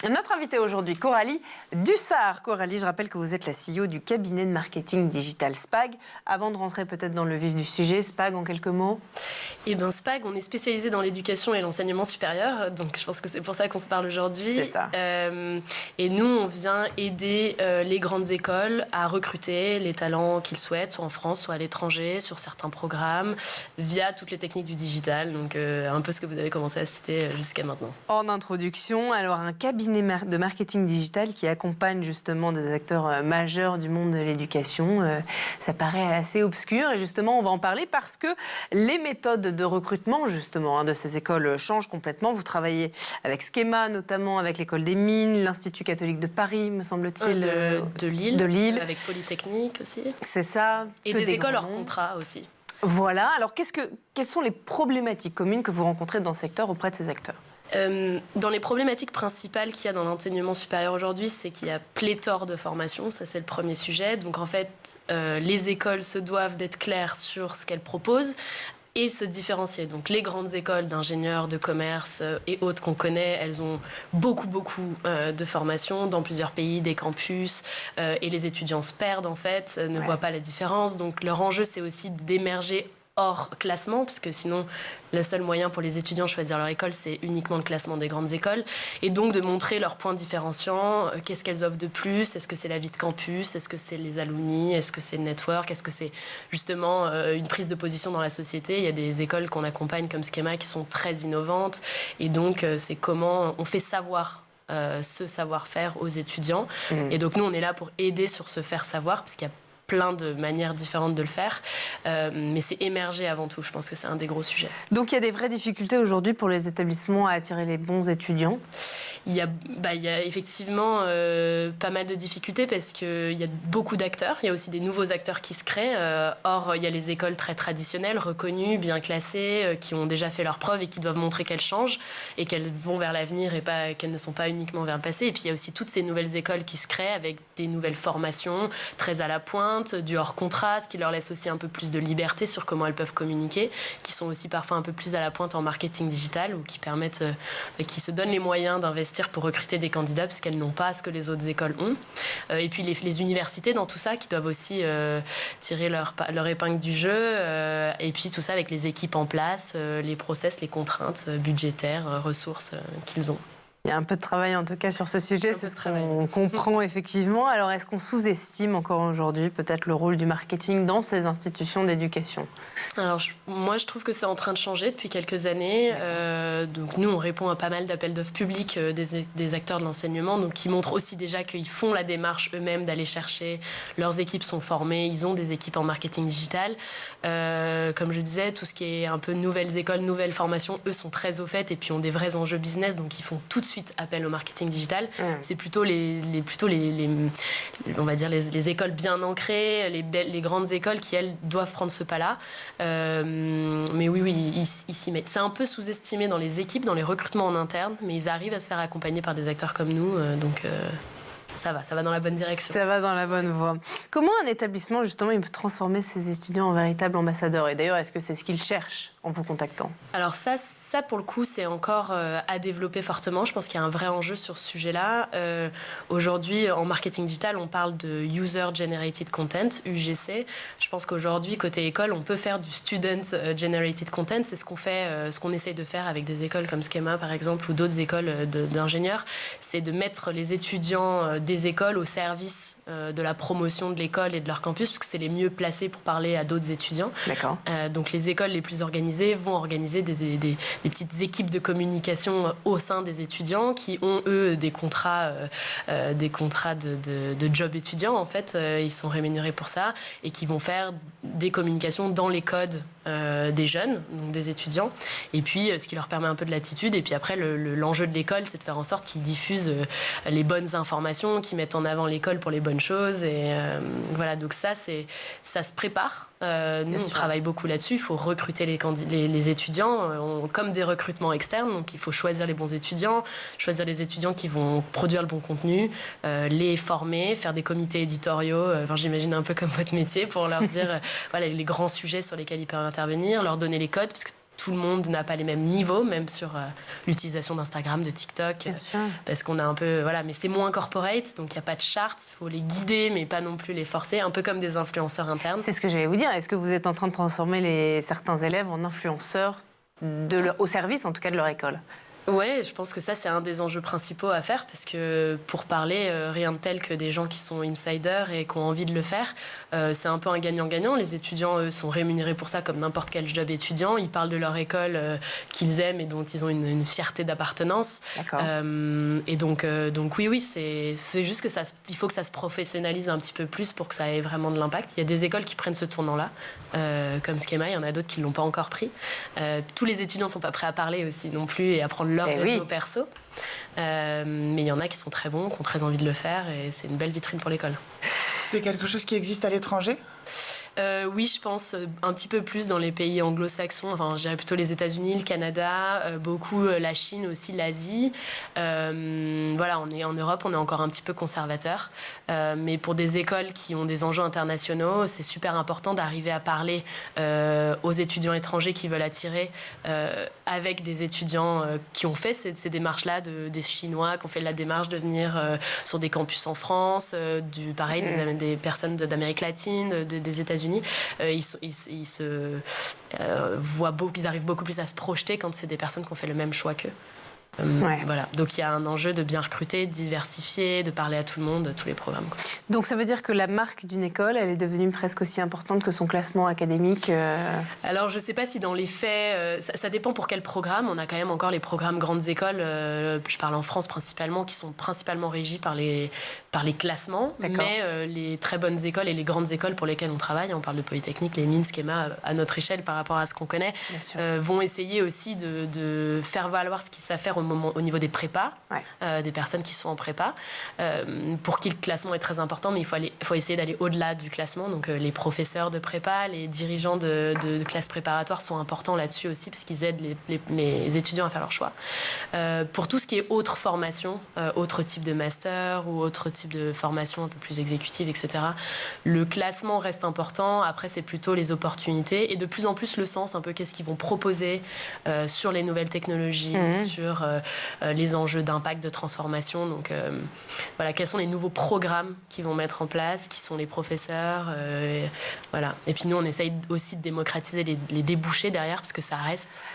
Notre invitée aujourd'hui, Coralie Dussart. Coralie, je rappelle que vous êtes la CEO du cabinet de marketing digital SPAG. Avant de rentrer peut-être dans le vif du sujet, SPAG en quelques mots. Eh bien, SPAG, on est spécialisé dans l'éducation et l'enseignement supérieur, donc je pense que c'est pour ça qu'on se parle aujourd'hui. C'est ça. Et nous, on vient aider les grandes écoles à recruter les talents qu'ils souhaitent, soit en France, soit à l'étranger, sur certains programmes, via toutes les techniques du digital, donc un peu ce que vous avez commencé à citer jusqu'à maintenant. En introduction, alors un cabinet de marketing digital qui accompagne justement des acteurs majeurs du monde de l'éducation, ça paraît assez obscur et justement on va en parler parce que les méthodes de recrutement justement de ces écoles changent complètement. Vous travaillez avec Schema, notamment avec l'école des Mines, l'Institut catholique de Paris, me semble-t-il. De Lille. De Lille. Avec Polytechnique aussi. C'est ça. Et des écoles hors contrat aussi. Voilà. Alors quelles sont les problématiques communes que vous rencontrez dans ce secteur auprès de ces acteurs ? Dans les problématiques principales qu'il y a dans l'enseignement supérieur aujourd'hui, c'est qu'il y a pléthore de formations, ça c'est le premier sujet. Donc en fait, les écoles se doivent d'être claires sur ce qu'elles proposent et se différencier. Donc les grandes écoles d'ingénieurs, de commerce et autres qu'on connaît, elles ont beaucoup de formations dans plusieurs pays, des campus, et les étudiants se perdent en fait, ne voient pas la différence. Donc leur enjeu, c'est aussi d'émerger hors classement, parce que sinon, le seul moyen pour les étudiants de choisir leur école, c'est uniquement le classement des grandes écoles. Et donc, de montrer leurs points différenciants, qu'est-ce qu'elles offrent de plus, est-ce que c'est la vie de campus, est-ce que c'est les alumni, est-ce que c'est le network, est-ce que c'est justement une prise de position dans la société. Il y a des écoles qu'on accompagne comme Schema qui sont très innovantes. Et donc, c'est comment on fait savoir ce savoir-faire aux étudiants. Et donc, nous, on est là pour aider sur ce faire savoir, parce qu'il y a plein de manières différentes de le faire, mais c'est émerger avant tout. Je pense que c'est un des gros sujets. Donc il y a des vraies difficultés aujourd'hui pour les établissements à attirer les bons étudiants. Il y a effectivement pas mal de difficultés parce qu'il y a beaucoup d'acteurs. Il y a aussi des nouveaux acteurs qui se créent. Or, il y a les écoles très traditionnelles, reconnues, bien classées, qui ont déjà fait leurs preuves et qui doivent montrer qu'elles changent et qu'elles vont vers l'avenir et qu'elles ne sont pas uniquement vers le passé. Et puis, il y a aussi toutes ces nouvelles écoles qui se créent avec des nouvelles formations très à la pointe, du hors-contrat, ce qui leur laisse aussi un peu plus de liberté sur comment elles peuvent communiquer, qui sont aussi parfois un peu plus à la pointe en marketing digital ou qui permettent, qui se donnent les moyens d'investir pour recruter des candidats puisqu'elles n'ont pas ce que les autres écoles ont. Et puis les universités dans tout ça qui doivent aussi tirer leur épingle du jeu. Et puis tout ça avec les équipes en place, les process, les contraintes budgétaires, ressources qu'ils ont. Il y a un peu de travail en tout cas sur ce sujet, c'est ce qu'on comprend effectivement. Alors est-ce qu'on sous-estime encore aujourd'hui peut-être le rôle du marketing dans ces institutions d'éducation ? Alors moi je trouve que c'est en train de changer depuis quelques années. Donc nous on répond à pas mal d'appels d'offres publics des acteurs de l'enseignement, donc qui montrent aussi déjà qu'ils font la démarche eux-mêmes d'aller chercher, leurs équipes sont formées, ils ont des équipes en marketing digital. Comme je disais, tout ce qui est un peu nouvelles écoles, nouvelles formations, eux sont très au fait et puis ont des vrais enjeux business, donc ils font tout de suite appel au marketing digital. C'est plutôt on va dire les écoles bien ancrées, les grandes écoles qui, elles, doivent prendre ce pas-là. Mais oui, ils s'y mettent. C'est un peu sous-estimé dans les équipes, dans les recrutements en interne, mais ils arrivent à se faire accompagner par des acteurs comme nous. Donc ça va dans la bonne direction. Ça va dans la bonne voie. Comment un établissement, justement, il peut transformer ses étudiants en véritables ambassadeurs ? Et d'ailleurs, est-ce que c'est ce qu'ils cherchent en vous contactant ? Alors ça, pour le coup, c'est encore à développer fortement. Je pense qu'il y a un vrai enjeu sur ce sujet-là. Aujourd'hui, en marketing digital, on parle de User Generated Content, UGC. Je pense qu'aujourd'hui, côté école, on peut faire du Student Generated Content. C'est ce qu'on fait, ce qu'on essaye de faire avec des écoles comme Schema, par exemple, ou d'autres écoles d'ingénieurs. C'est de mettre les étudiants des écoles au service de la promotion de l'école et de leur campus, parce que c'est les mieux placés pour parler à d'autres étudiants. D'accord. Donc les écoles les plus organisées vont organiser des petites équipes de communication au sein des étudiants qui ont, eux, des contrats de job étudiants, en fait. Ils sont rémunérés pour ça et qui vont faire des communications dans les codes des jeunes, donc des étudiants, et puis ce qui leur permet un peu de latitude. Et puis après, l'enjeu de l'école, c'est de faire en sorte qu'ils diffusent les bonnes informations, qu'ils mettent en avant l'école pour les bonnes choses. Et voilà, donc ça se prépare. Nous, on travaille beaucoup là-dessus. Il faut recruter les étudiants comme des recrutements externes. Donc, il faut choisir les bons étudiants, choisir les étudiants qui vont produire le bon contenu, les former, faire des comités éditoriaux. J'imagine un peu comme votre métier pour leur dire voilà, les grands sujets sur lesquels ils peuvent intervenir, leur donner les codes, parce que tout le monde n'a pas les mêmes niveaux, même sur l'utilisation d'Instagram, de TikTok. Bien sûr. Parce qu'on a un peu... Voilà, mais c'est moins corporate, donc il n'y a pas de charte. Il faut les guider, mais pas non plus les forcer. Un peu comme des influenceurs internes. C'est ce que j'allais vous dire. Est-ce que vous êtes en train de transformer certains élèves en influenceurs au service, en tout cas, de leur école ? Ouais, je pense que ça, c'est un des enjeux principaux à faire parce que pour parler, rien de tel que des gens qui sont insiders et qui ont envie de le faire. C'est un peu un gagnant-gagnant. Les étudiants, eux, sont rémunérés pour ça comme n'importe quel job étudiant. Ils parlent de leur école qu'ils aiment et dont ils ont une fierté d'appartenance. D'accord. Et donc oui, c'est juste que il faut que ça se professionnalise un petit peu plus pour que ça ait vraiment de l'impact. Il y a des écoles qui prennent ce tournant-là, comme Schema. Il y en a d'autres qui ne l'ont pas encore pris. Tous les étudiants ne sont pas prêts à parler aussi non plus et à prendre leur réseau perso. Mais il y en a qui sont très bons, qui ont très envie de le faire et c'est une belle vitrine pour l'école. C'est quelque chose qui existe à l'étranger ? Oui, je pense un petit peu plus dans les pays anglo-saxons, enfin, je dirais plutôt les États-Unis, le Canada, beaucoup la Chine aussi, l'Asie. Voilà, en Europe, on est encore un petit peu conservateur. Mais pour des écoles qui ont des enjeux internationaux, c'est super important d'arriver à parler aux étudiants étrangers qui veulent attirer avec des étudiants qui ont fait ces démarches-là, des Chinois qui ont fait la démarche de venir sur des campus en France, pareil, des personnes d'Amérique latine, des États-Unis. Ils arrivent beaucoup plus à se projeter quand c'est des personnes qui ont fait le même choix qu'eux. Voilà. Donc il y a un enjeu de bien recruter, de diversifier, de parler à tout le monde, tous les programmes. Quoi. Donc ça veut dire que la marque d'une école, elle est devenue presque aussi importante que son classement académique Alors je ne sais pas si dans les faits, ça dépend pour quel programme. On a quand même encore les programmes grandes écoles, je parle en France principalement, qui sont principalement régis par les classements. Mais les très bonnes écoles et les grandes écoles pour lesquelles on travaille, on parle de Polytechnique, les mines, Schema, à notre échelle par rapport à ce qu'on connaît, vont essayer aussi de faire valoir ce qu'ils savent faire au niveau des prépas, des personnes qui sont en prépa, pour qui le classement est très important, mais il faut essayer d'aller au-delà du classement. Donc les professeurs de prépa, les dirigeants de classes préparatoires sont importants là-dessus aussi, parce qu'ils aident les étudiants à faire leur choix. Pour tout ce qui est autre formation, autre type de master ou autre type de formation un peu plus exécutive, etc., le classement reste important. Après, c'est plutôt les opportunités et de plus en plus le sens, un peu qu'est-ce qu'ils vont proposer sur les nouvelles technologies, sur les enjeux d'impact, de transformation. Donc voilà, quels sont les nouveaux programmes qu'ils vont mettre en place, qui sont les professeurs, voilà. Et puis nous, on essaye aussi de démocratiser les débouchés derrière, parce que ça reste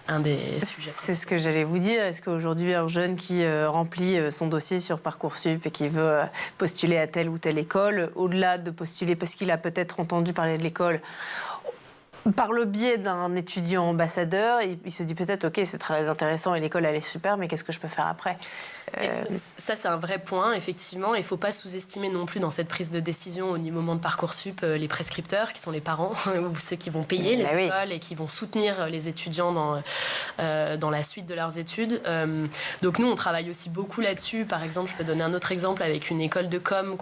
un des sujets. C'est ce que j'allais vous dire. Est-ce qu'aujourd'hui, un jeune qui remplit son dossier sur Parcoursup et qui veut postuler à telle ou telle école, au-delà de postuler parce qu'il a peut-être entendu parler de l'école, par le biais d'un étudiant ambassadeur, il se dit peut-être, ok, c'est très intéressant et l'école, elle est super, mais qu'est-ce que je peux faire après ? Ça, c'est un vrai point, effectivement. Il ne faut pas sous-estimer non plus dans cette prise de décision au moment de Parcoursup les prescripteurs, qui sont les parents, ou ceux qui vont payer les écoles et qui vont soutenir les étudiants dans la suite de leurs études. Donc nous, on travaille aussi beaucoup là-dessus. Par exemple, je peux donner un autre exemple avec une école de com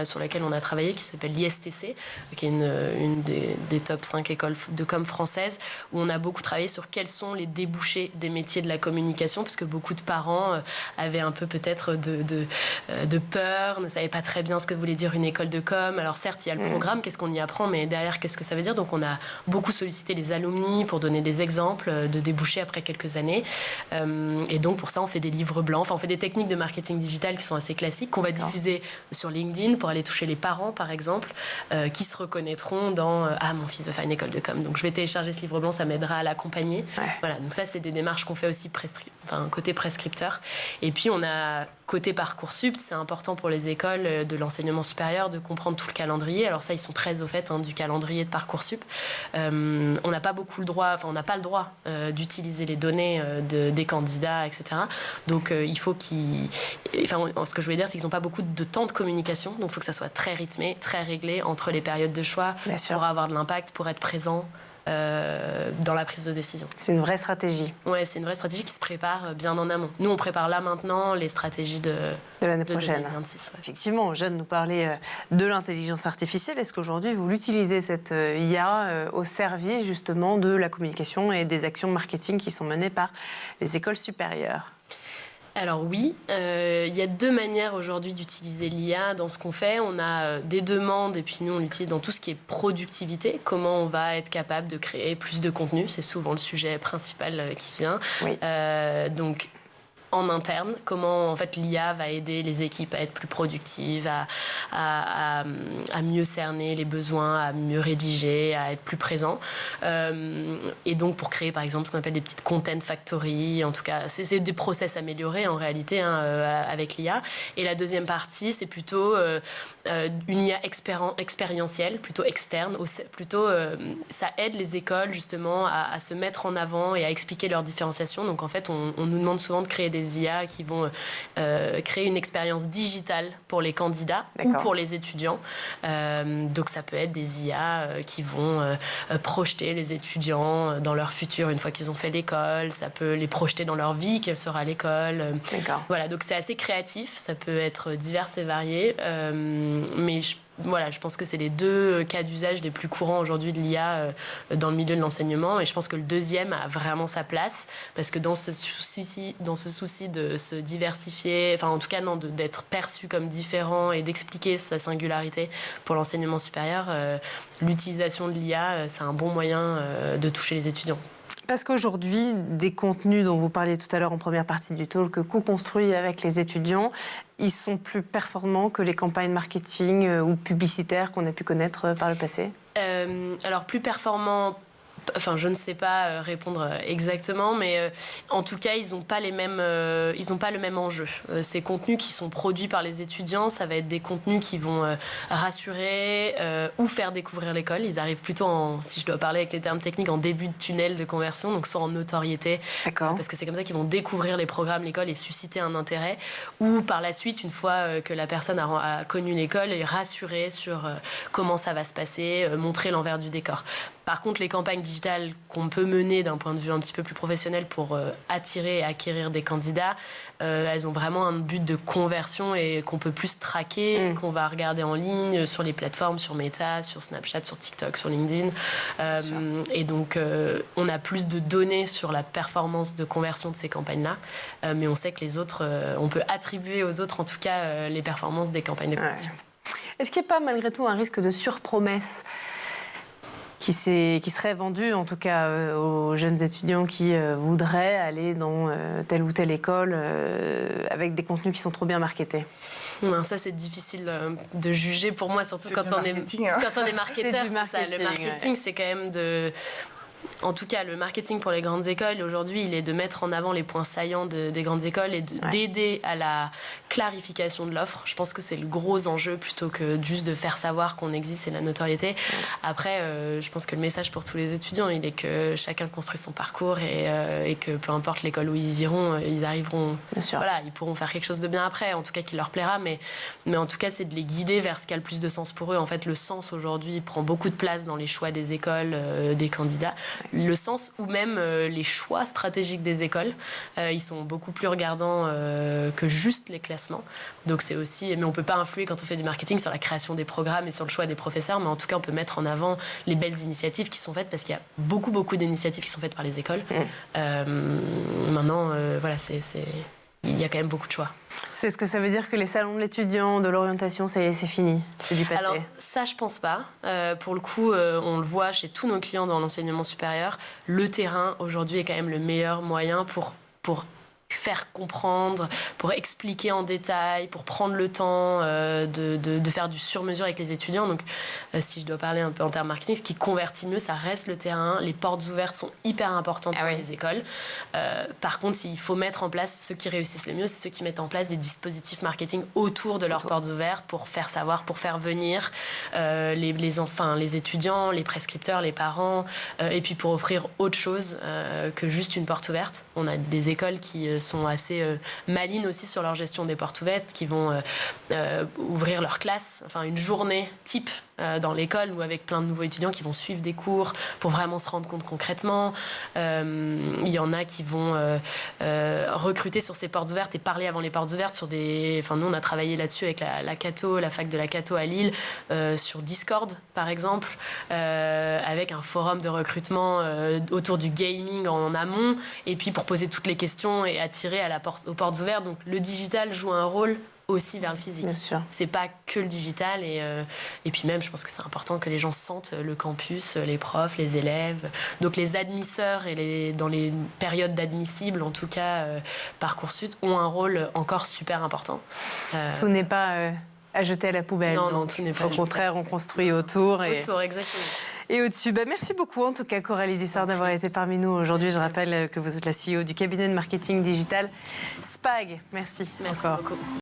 sur laquelle on a travaillé, qui s'appelle l'ISTC, qui est une des top 5 écoles de com françaises, où on a beaucoup travaillé sur quels sont les débouchés des métiers de la communication, parce que beaucoup de parents avaient un peu peut-être de peur, ne savaient pas très bien ce que voulait dire une école de com. Alors certes, il y a le programme, qu'est-ce qu'on y apprend, mais derrière, qu'est-ce que ça veut dire ? Donc on a beaucoup sollicité les alumni pour donner des exemples de débouchés après quelques années. Et donc pour ça, on fait des livres blancs, enfin on fait des techniques de marketing digital qui sont assez classiques, qu'on va diffuser sur LinkedIn pour aller toucher les parents, par exemple, qui se reconnaîtront dans « Ah, mon fils veut faire une école de com, donc je vais télécharger ce livre blanc, ça m'aidera à l'accompagner. » Voilà, donc ça, c'est des démarches qu'on fait aussi côté prescripteur. Et puis on a côté Parcoursup, c'est important pour les écoles de l'enseignement supérieur de comprendre tout le calendrier. Alors ça, ils sont très au fait du calendrier de Parcoursup. On n'a pas beaucoup le droit, on n'a pas le droit d'utiliser les données des candidats, etc. Donc il faut ce que je voulais dire, c'est qu'ils n'ont pas beaucoup de temps de communication. Donc il faut que ça soit très rythmé, très réglé entre les périodes de choix pour avoir de l'impact, pour être présent dans la prise de décision. C'est une vraie stratégie. Ouais, c'est une vraie stratégie qui se prépare bien en amont. Nous, on prépare là maintenant les stratégies de l'année prochaine. 2026. Ouais. Effectivement, Jeanne nous parlait de l'intelligence artificielle. Est-ce qu'aujourd'hui, vous l'utilisez, cette IA, au service justement de la communication et des actions marketing qui sont menées par les écoles supérieures ? Alors oui, il y a 2 manières aujourd'hui d'utiliser l'IA dans ce qu'on fait. On a des demandes et puis nous on l'utilise dans tout ce qui est productivité. Comment on va être capable de créer plus de contenu, c'est souvent le sujet principal qui vient. Oui. Donc en interne, comment en fait l'IA va aider les équipes à être plus productives, à mieux cerner les besoins, à mieux rédiger, à être plus présent. Et donc pour créer par exemple ce qu'on appelle des petites content factories, en tout cas c'est des process améliorés en réalité avec l'IA. Et la deuxième partie c'est plutôt une IA expérientielle, plutôt externe, plutôt ça aide les écoles justement à se mettre en avant et à expliquer leur différenciation. Donc en fait on nous demande souvent de créer des IA qui vont créer une expérience digitale pour les candidats ou pour les étudiants. Donc ça peut être des IA qui vont projeter les étudiants dans leur futur une fois qu'ils ont fait l'école. Ça peut les projeter dans leur vie, quelle sera l'école. Voilà, donc c'est assez créatif, ça peut être divers et varié. Mais je pense que c'est les 2 cas d'usage les plus courants aujourd'hui de l'IA dans le milieu de l'enseignement. Et je pense que le deuxième a vraiment sa place parce que dans ce souci de se diversifier, enfin en tout cas d'être perçu comme différent et d'expliquer sa singularité pour l'enseignement supérieur, l'utilisation de l'IA, c'est un bon moyen de toucher les étudiants. Parce qu'aujourd'hui, des contenus dont vous parliez tout à l'heure en première partie du talk, co-construits avec les étudiants, ils sont plus performants que les campagnes marketing ou publicitaires qu'on a pu connaître par le passé ? Alors, plus performants... Enfin, je ne sais pas répondre exactement, mais en tout cas, ils n'ont pas le même enjeu. Ces contenus qui sont produits par les étudiants, ça va être des contenus qui vont rassurer ou faire découvrir l'école. Ils arrivent plutôt si je dois parler avec les termes techniques, en début de tunnel de conversion, donc soit en notoriété, parce que c'est comme ça qu'ils vont découvrir les programmes, l'école et susciter un intérêt, ou par la suite, une fois que la personne a connu l'école, et rassurer sur comment ça va se passer, montrer l'envers du décor. Par contre, les campagnes digitales qu'on peut mener d'un point de vue un petit peu plus professionnel pour attirer et acquérir des candidats, elles ont vraiment un but de conversion et qu'on peut plus traquer, qu'on va regarder en ligne sur les plateformes, sur Meta, sur Snapchat, sur TikTok, sur LinkedIn. Et donc, on a plus de données sur la performance de conversion de ces campagnes-là. Mais on sait que les autres, on peut attribuer aux autres, en tout cas, les performances des campagnes de conversion. Est-ce qu'il n'y a pas malgré tout un risque de surpromesse qui serait vendu, en tout cas aux jeunes étudiants qui voudraient aller dans telle ou telle école avec des contenus qui sont trop bien marketés? Ça, c'est difficile de juger pour moi, surtout quand on est marketeur. Le marketing, c'est quand même En tout cas, le marketing pour les grandes écoles, aujourd'hui, il est de mettre en avant les points saillants des grandes écoles et d'aider à la clarification de l'offre. Je pense que c'est le gros enjeu plutôt que juste de faire savoir qu'on existe et la notoriété. Après, je pense que le message pour tous les étudiants, il est que chacun construit son parcours et que peu importe l'école où ils iront, ils arriveront... Voilà, ils pourront faire quelque chose de bien après, en tout cas qui leur plaira, mais en tout cas, c'est de les guider vers ce qui a le plus de sens pour eux. En fait, le sens, aujourd'hui, prend beaucoup de place dans les choix des écoles, des candidats. Le sens ou même les choix stratégiques des écoles. Ils sont beaucoup plus regardants que juste les classements. Donc c'est aussi... Mais on ne peut pas influer quand on fait du marketing sur la création des programmes et sur le choix des professeurs, mais en tout cas, on peut mettre en avant les belles initiatives qui sont faites parce qu'il y a beaucoup d'initiatives qui sont faites par les écoles. Maintenant, voilà, il y a quand même beaucoup de choix. C'est ce que ça veut dire que les salons de l'étudiant, de l'orientation, c'est fini, c'est du passé? Alors ça, je pense pas. Pour le coup, on le voit chez tous nos clients dans l'enseignement supérieur. Le terrain, aujourd'hui, est quand même le meilleur moyen pour faire comprendre, pour expliquer en détail, pour prendre le temps de faire du sur-mesure avec les étudiants. Donc, si je dois parler un peu en termes marketing, ce qui convertit mieux, ça reste le terrain. Les portes ouvertes sont hyper importantes pour les écoles. Par contre, il faut mettre en place, ceux qui réussissent le mieux, c'est ceux qui mettent en place des dispositifs marketing autour de leurs portes ouvertes pour faire savoir, pour faire venir les étudiants, les prescripteurs, les parents, et puis pour offrir autre chose que juste une porte ouverte. On a des écoles qui sont assez malines aussi sur leur gestion des portes ouvertes, qui vont ouvrir leur classe, enfin une journée type dans l'école, ou avec plein de nouveaux étudiants qui vont suivre des cours pour vraiment se rendre compte concrètement. Il y en a qui vont recruter sur ces portes ouvertes et parler avant les portes ouvertes sur des... Enfin, nous, on a travaillé là-dessus avec la Cato, la fac de la Cato à Lille, sur Discord, par exemple, avec un forum de recrutement autour du gaming en amont, et puis pour poser toutes les questions et attirer aux portes ouvertes. Donc, le digital joue un rôle aussi vers le physique. Bien sûr. C'est pas que le digital, et puis même je pense que c'est important que les gens sentent le campus, les profs, les élèves, donc les admisseurs et dans les périodes d'admissibles, en tout cas Parcoursup, ont un rôle encore super important. Tout n'est pas à jeter à la poubelle. Non, tout n'est pas. Au contraire, on construit autour. Exactement. Et au-dessus, merci beaucoup en tout cas Coralie Dussart d'avoir été parmi nous aujourd'hui. Je rappelle que vous êtes la CEO du cabinet de marketing digital SPAG. Merci encore. Beaucoup.